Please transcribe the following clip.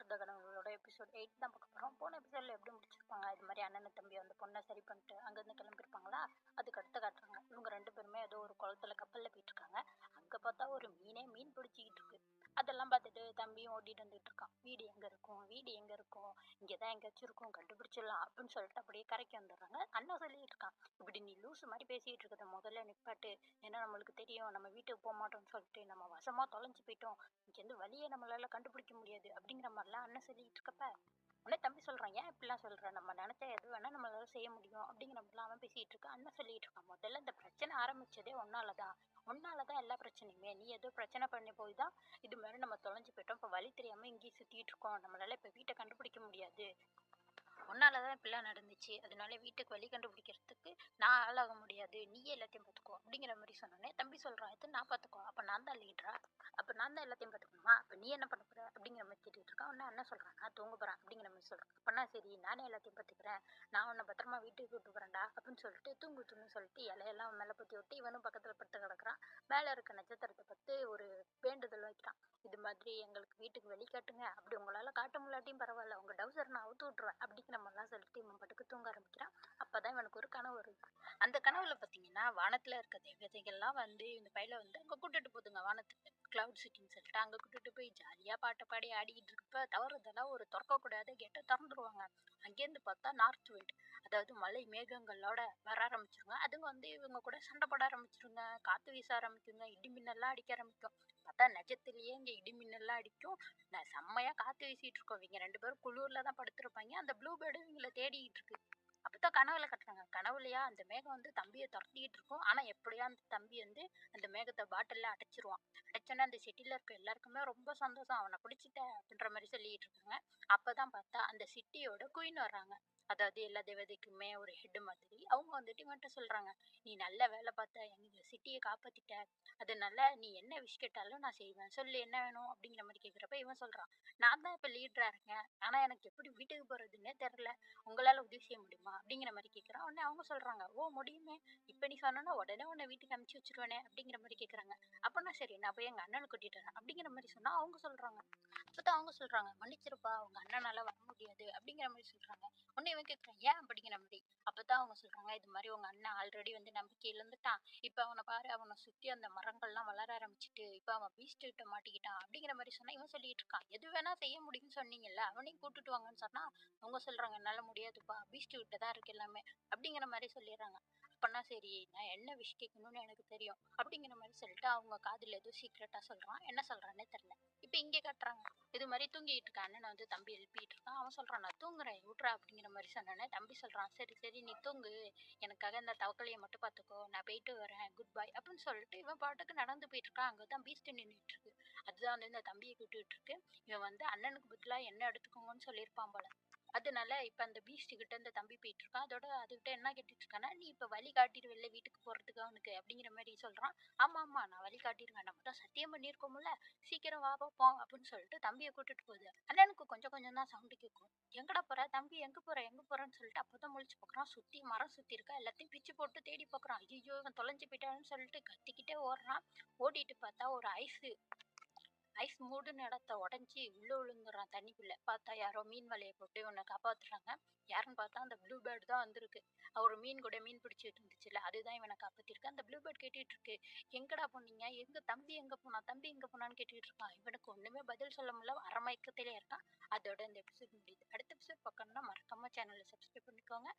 அற்புத கனவுகளோட எபிசோட் 8 தான் பார்க்க போகிறோம். போன எபிசோடில் எப்படி முடிச்சிருப்பாங்க, இது மாதிரி அண்ணன் தம்பி அந்த பொண்ணை சரி பண்ணிட்டு அங்கேருந்து கிளம்பியிருப்பாங்களா. அதுக்கு அடுத்து காட்டுறாங்க இவங்க 2 பேருமே ஏதோ ஒரு குளத்துல கப்பலில் போயிட்டு இருக்காங்க. அங்கே பார்த்தா ஒரு மீன் பிடிச்சிக்கிட்டு இருக்கு. அதெல்லாம் பார்த்துட்டு தம்பியும் ஓட்டிட்டு வந்துட்டு இருக்கான். வீடு எங்கே இருக்கும், வீடு எங்கே இருக்கும், இங்கே தான் எங்கேயாச்சும் இருக்கும், கண்டுபிடிச்சிடலாம் அப்படின்னு சொல்லிட்டு அப்படியே கரைக்கு வந்துடுறாங்க. அண்ணன் சொல்லிட்டு இருக்கான், இப்படி நீ லூசு மாதிரி பேசிக்கிட்டு இருக்கத முதல்ல நிப்பாட்டு. ஏன்னா நம்மளுக்கு தெரியும் நம்ம வீட்டுக்கு போக மாட்டோம்னு சொல்லிட்டு நம்ம வசமாக தொலைஞ்சு போயிட்டோம். இங்கேருந்து வழியை நம்மளால கண்டுபிடிக்க முடியாது அப்படிங்கிற மாதிரிலாம் அண்ணன் சொல்லிட்டு இருக்கப்ப உடனே தம்பி சொல்றான், ஏன் இப்படிலாம் சொல்ற, நம்ம நினைச்சா எது வேணா நம்மளால செய்ய முடியும் அப்படிங்கிற மாதிரிலாம் அவன் பேசிட்டு இருக்கான். அண்ணன் சொல்லிட்டு இருக்கான், முதல்ல இந்த பிரச்சனை ஆரம்பிச்சதே ஒன்னாலதான் எல்லா பிரச்சனையுமே. நீ ஏதோ பிரச்சனை பண்ணி போய் தான் இது மாதிரி நம்ம தொலைஞ்சு போயிட்டோம். இப்போ வழி தெரியாம இங்கேயும் சுத்திட்டு இருக்கோம். நம்மளால இப்ப வீட்டை கண்டுபிடிக்க முடியாது. உன்னாலதான் இப்படிலாம் நடந்துச்சு. அதனால வீட்டுக்கு வழி கண்டுபிடிக்கிறதுக்கு நான் ஆளாக முடியாது. நீயே எல்லாத்தையும் பார்த்துக்கோ அப்படிங்கிற மாதிரி சொன்னோன்னே தம்பி சொல்றான், இது நான் பார்த்துக்கோ, அப்ப நான் தான் லீடரா, அப்ப நான் தான் எல்லாத்தையும் பார்த்துக்கணுமா, அப்ப நீ என்ன பண்ண போற அப்படிங்கிற மாதிரி கேட்டுட்டு இருக்கான். உடனே அண்ணன் சொல்றான், நான் தூங்க போறேன் அப்படிங்கிற மாதிரி சொல்றான். அப்பனா சரி, நானே எல்லாத்தையும் பார்த்துக்கிறேன், நான் உன்னை பத்திரமா வீட்டுக்கு கூட்டு போறேன்டா அப்படின்னு சொல்லிட்டு தூங்குன்னு சொல்லிட்டு இலையெல்லாம் மேல பத்தி விட்டு இவனும் பக்கத்துல படுத்து கிடக்குறான். மேல இருக்க நட்சத்திரத்தை பார்த்து ஒரு வேண்டுதல் வைக்கிறான். இது மாதிரி எங்களுக்கு வீட்டுக்கு வெளி காட்டுங்க, அப்படி உங்களால காட்ட முடியாட்டியும் பரவாயில்ல, உங்க டவுசர் நான் அவுத்து விட்டுருவேன் அப்படிங்கிற மாதிரிலாம் சொல்லிட்டு இவன் பாட்டுக்கு தூங்க ஆரம்பிக்கிறான். அப்பதான் இவனுக்கு ஒரு கனவு வருது. அந்த கனவுல பாத்தீங்கன்னா வானத்துல இருக்க தேவதைகள்லாம் வந்து இந்த பையில வந்து அங்க கூட்டிட்டு போதுங்க. வானத்துக்கு கிளவுட் சிட்டின்னு சொல்லிட்டு அங்க கூட்டிட்டு போய் ஜாலியா பாட்டை பாடி ஆடிக்கிட்டு இருக்கப்ப தவறுதெல்லாம் ஒரு திறக்கக்கூடாத கேட்டை திறந்துருவாங்க. அங்கேருந்து பார்த்தா நார்த் விண்ட், அதாவது மலை மேகங்களோட வர ஆரம்பிச்சிருங்க. அதுங்க வந்து இவங்க கூட சண்டை போட ஆரம்பிச்சிருங்க, காத்து வீச ஆரம்பிக்குங்க, இடி மின்னல்லாம் அடிக்க ஆரம்பிக்கும். பார்த்தா நிஜத்திலேயே இங்க இடி மின்னல்லாம் அடிக்கும். நான் செம்மையா காத்து வீசிட்டு இருக்கோம். இவங்க 2 பேரும் குளூர்ல தான் படுத்திருப்பாங்க. அந்த ப்ளூ பேர்டு இவங்களை தேடிட்டு இருக்கு. அப்பதான் கனவுல கட்டுறாங்க. கனவுலையா அந்த மேகம் வந்து தம்பியை துரத்திக்கிட்டு இருக்கும். ஆனா எப்படியா அந்த தம்பி வந்து அந்த மேகத்தை பாட்டில்ல அடைச்சிருவான். அடைச்சோன்னா அந்த சிட்டில இருக்க எல்லாருக்குமே ரொம்ப சந்தோஷம், அவனை பிடிச்சிட்ட அப்படின்ற மாதிரி சொல்லிட்டு இருக்காங்க. அப்பதான் பார்த்தா அந்த சிட்டியோட குயின் வர்றாங்க. அதாவது எல்லா தேவதைக்குமே ஒரு ஹெட் மாதிரி. அவங்க வந்துட்டு இவன்ட்ட சொல்றாங்க, நீ நல்ல வேலை பார்த்த, எங்க சிட்டியை காப்பாத்திட்ட, அதனால நீ என்ன விஷ் கேட்டாலும் நான் செய்வேன், சொல்லு என்ன வேணும் அப்படிங்கிற மாதிரி கேட்குறப்ப இவன் சொல்றான், நான் தான் இப்ப லீடரா இருக்கேன், ஆனா எனக்கு எப்படி வீட்டுக்கு போறதுன்னே தெரியல, உங்களால உதவி செய்ய முடியுமா அப்படிங்கிற மாதிரி கேட்குறான். உடனே அவங்க சொல்றாங்க, ஓ முடியுமே, இப்ப நீ சொன்னா உடனே உன்னை வீட்டுக்கு அனுப்பிச்சு வச்சிருவேனே அப்படிங்கிற மாதிரி கேட்குறாங்க. அப்பனா சரி, நான் போய் எங்க அண்ணனை கூட்டிட்டு வரேன் அப்படிங்கிற மாதிரி சொன்னா அவங்க சொல்றாங்க. அப்பதான் அவங்க சொல்றாங்க, மன்னிச்சிருப்பா, உங்க அண்ணனால வர முடியாது அப்படிங்கிற மாதிரி சொல்றாங்க. உடனே இவன் கேட்கறான், ஏன் அப்படிங்கிற மாதிரி. அப்பதான் அவங்க சொல்றாங்க, இது மாதிரி உங்க அண்ணன் ஆல்ரெடி வந்து நம்பிக்கை இழந்துட்டான், இப்ப அவனை பாரு, அவனை சுத்தி அந்த மரங்கள்லாம் வளர ஆரம்பிச்சுட்டு இப்ப அவன் பீஸ்ட் கிட்ட மாட்டிக்கிட்டான் அப்படிங்கிற மாதிரி சொன்னா இவன் சொல்லிட்டு இருக்கான், எது வேணா செய்ய முடியும்னு சொன்னீங்கல்ல, அவனையும் கூட்டிட்டு வாங்கன்னு சொன்னா அவங்க சொல்றாங்க, என்னால முடியாதுப்பா, பீஸ்ட் கிட்ட தான் இருக்கு எல்லாமே அப்படிங்கிற மாதிரி சொல்லிடுறாங்க. அப்பனா சரி, நான் என்ன விஷ் கேட்கணும்னு எனக்கு தெரியும் அப்படிங்கிற மாதிரி சொல்லிட்டு அவங்க காதுல ஏதோ சீக்கிரட்டா சொல்றான். என்ன சொல்றான்னே தெரியல. இப்ப இங்க காட்டுறாங்க, இது மாதிரி தூங்கிட்டு இருக்க அண்ணனை வந்து தம்பி எழுப்பிட்டு இருக்கான். அவன் சொல்றான், நான் தூங்குறேன் விட்றா அப்படிங்கிற மாதிரி சொன்னோன்னே தம்பி சொல்றான், சரி சரி நீ தூங்கு, எனக்காக இந்த தவக்கலையை மட்டும் பார்த்துக்கோ, நான் போயிட்டு வரேன், குட் பை அப்படின்னு சொல்லிட்டு இவன் பாட்டுக்கு நடந்து போயிட்டு இருக்கான். அங்கதான் பீஸ்ட் நின்றுட்டு இருக்கு. அதுதான் வந்து இந்த தம்பியை கூப்பிட்டு இருக்கு. இவன் வந்து அண்ணனுக்கு பதிலா என்ன எடுத்துக்கோங்கன்னு சொல்லியிருப்பான் போல. அதனால இப்ப அந்த பீஸ்ட் கிட்ட இந்த தம்பி போயிட்டு இருக்கான். அதோட அதுகிட்ட என்ன கேட்டுட்டு இருக்கான்னா, நீ இப்ப வழி காட்டிடுவல்ல வீட்டுக்கு போறதுக்கு அவனுக்கு அப்படிங்கிற மாதிரி சொல்றான். ஆமா ஆமா, நான் வழி காட்டிடுவேன், நம்ம தான் சத்தியம் பண்ணியிருக்கோம்ல, சீக்கிரம் வா பார்ப்போம் அப்படின்னு சொல்லிட்டு தம்பியை கூட்டிட்டு போகுது. அண்ணனுக்கு கொஞ்சம் கொஞ்சம் தான் சவுண்டு கேட்கும். எங்கடா போற தம்பி, எங்க போறேன்னு சொல்லிட்டு அப்பதான் முழிச்சு பார்க்கறான். சுத்தி மரம் சுத்தி இருக்கா, எல்லாத்தையும் பிச்சு போட்டு தேடி பார்க்கறான். ஐயோ இவன் தொலைஞ்சு போயிட்டான்னு சொல்லிட்டு கத்திக்கிட்டே ஓடுறான். ஓடிட்டு பார்த்தா ஒரு ஐஸ் மூடுன இடத்த உடஞ்சி உள்ள விழுந்துடுறான் தண்ணிக்குள்ள. பார்த்தா யாரோ மீன் வலையை போட்டு இவனை காப்பாத்துறாங்க. யாருன்னு பார்த்தா அந்த ப்ளூ பேர்டு தான் வந்திருக்கு. ஒரு மீன் கூட மீன் பிடிச்சிட்டு இருந்துச்சுல்ல, அதுதான் இவனை காப்பாத்திருக்கு. அந்த ப்ளூ பேர்ட் கேட்டுட்டு இருக்கு, எங்கடா போனீங்க, எங்க தம்பி எங்க போனா, தம்பி எங்க போனான்னு கேட்டுட்டு இருக்கான். இவனுக்கு ஒண்ணுமே பதில் சொல்ல முடியல, அரை மயக்கத்திலே இருக்கான். அதோட இந்த எபிசோட் முடியுது. அடுத்த எபிசோட் பார்க்கணும்னா மறக்காம சேனலை சப்ஸ்கிரைப் பண்ணிக்கோங்க.